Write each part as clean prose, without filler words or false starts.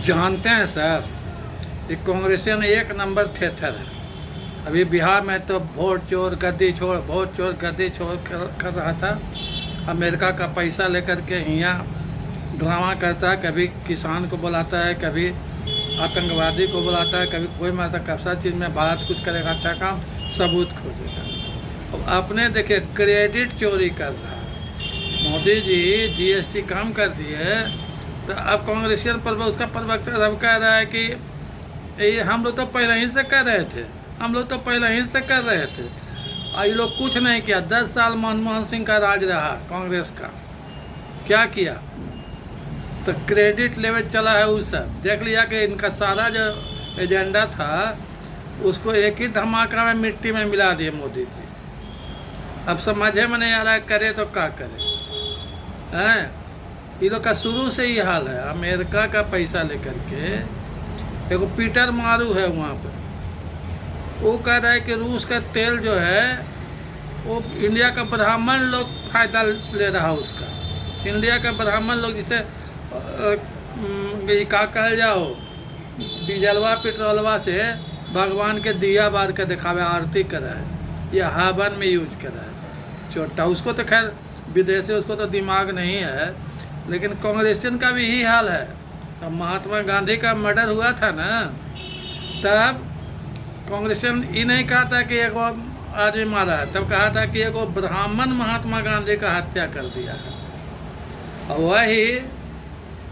जानते हैं सर, ये कांग्रेसियन एक नंबर थेथर है। अभी बिहार में तो वोट चोर गद्दी छोड़, वोट चोर गद्दी छोड़ कर रहा था। अमेरिका का पैसा लेकर के यहाँ ड्रामा करता है, कभी किसान को बुलाता है, कभी आतंकवादी को बुलाता है, कभी कोई मारता। कब्जा चीज़ में भारत कुछ करेगा अच्छा काम, सबूत खोजेगा। और अपने देखिए क्रेडिट चोरी कर रहा है। मोदी जी जीएसटी कम कर दिए तो अब कांग्रेसियन पर उसका प्रवक्ता सब कह रहा है कि ये हम लोग तो पहले ही से कर रहे थे, हम लोग तो पहले ही से कर रहे थे। और ये लोग कुछ नहीं किया। 10 साल मनमोहन सिंह का राज रहा कांग्रेस का, क्या किया? तो क्रेडिट लेवल चला है। उस सब देख लिया कि इनका सारा जो एजेंडा था उसको एक ही धमाका में मिट्टी में मिला दिए मोदी जी। अब समझे में नहीं आ रहा है करे तो क्या करे हैं। ये लोग का शुरू से ही हाल है। अमेरिका का पैसा लेकर के एक पीटर मारू है वहाँ पर, वो कह रहा है कि रूस का तेल जो है वो इंडिया का ब्राह्मण लोग फायदा ले रहा है उसका। इंडिया का ब्राह्मण लोग जिसे क्या कहल जाओ, डीजलवा पेट्रोलवा से भगवान के दिया बार के दिखावे, आरती करा है या हवन में यूज करा है छोटा। उसको तो खैर विदेशी, उसको तो दिमाग नहीं है। लेकिन कांग्रेसियन का भी यही हाल है। अब महात्मा गांधी का मर्डर हुआ था ना, तब कांग्रेसियन ये नहीं कहा था कि एक आदमी मारा है, तब कहा था कि एक ब्राह्मण महात्मा गांधी का हत्या कर दिया है। और वही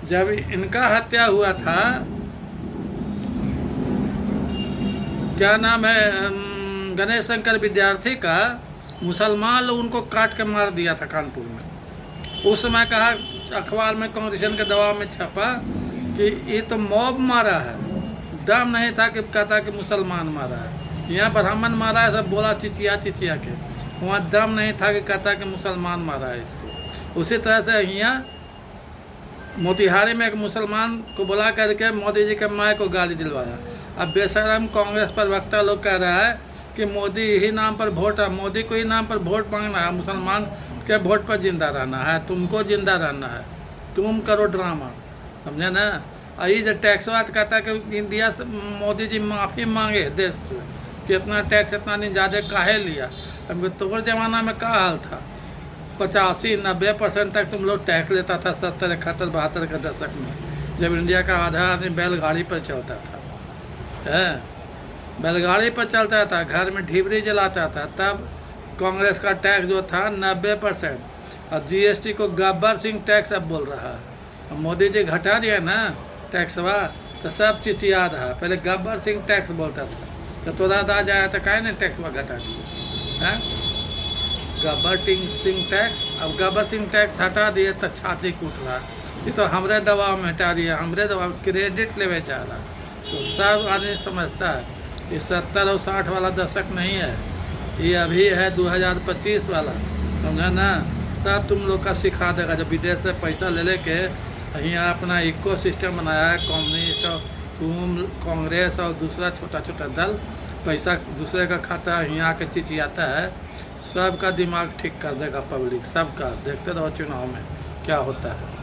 जब इनका हत्या हुआ था, क्या नाम है, गणेश शंकर विद्यार्थी का, मुसलमान लोग उनको काट के मार दिया था कानपुर में। उस समय कहा अखबार में कांग्रेसियन के दबाव में छपा कि ये तो मॉब मारा है, दम नहीं था कि कहता कि मुसलमान मारा है। यहाँ ब्राह्मण मारा है, सब बोला चिचिया चिचिया के, वहाँ दम नहीं था कि कहता कि मुसलमान मारा है इसको। उसी तरह से यहाँ मोतिहारी में एक मुसलमान को बुला करके मोदी जी के माँ को गाली दिलवाया। अब बेशरम कांग्रेस प्रवक्ता लोग कह रहा है कि मोदी ही नाम पर वोट है, मोदी को ही नाम पर वोट मांगना है, मुसलमान के वोट पर जिंदा रहना है, तुमको जिंदा रहना है, तुम करो ड्रामा, समझे ना। यही जो टैक्स बात कहता है कि इंडिया से मोदी जी माफ़ी मांगे देश से कि इतना टैक्स इतना नहीं ज़्यादा काहे लिया। हमको तोहर जमाना में क्या हाल था, 85-90% तक तुम लोग टैक्स लेता था 70, 71, 72 के दशक में, जब इंडिया का आधा आदमी बैलगाड़ी पर चलता था, है बैलगाड़ी पर चलता था, घर में ढिबरी जलाता था। तब कांग्रेस का टैक्स जो था 90%, और जीएसटी को गब्बर सिंह टैक्स अब बोल रहा है। मोदी जी घटा दिया ना टैक्सवा, तो सब चिचिया रहा। पहले गब्बर सिंह टैक्स बोलता था, तो तोरा दाज आया तो काहे नहीं टैक्सवा घटा दिए हैं, गब्बर सिंह टैक्स। अब गब्बर सिंह टैक्स हटा दिए तो छाती कूट रहा। ये तो हमरे दबाव में हटा दिया, हमरे दबाव क्रेडिट लेवे जा रहा। तो सब आदमी समझता है ये 70 और 60 वाला दशक नहीं है, ये अभी है 2025 वाला, समझा ना। सब तुम लोग का सिखा देगा। जब विदेश से पैसा ले लेके यहाँ अपना इको सिस्टम बनाया है, कम्युनिस्ट और तुम कांग्रेस और दूसरा छोटा छोटा दल पैसा दूसरे का खाता यहाँ के चिचियाता है। सबका दिमाग ठीक कर देगा पब्लिक, सबका। देखते रहो चुनाव में क्या होता है।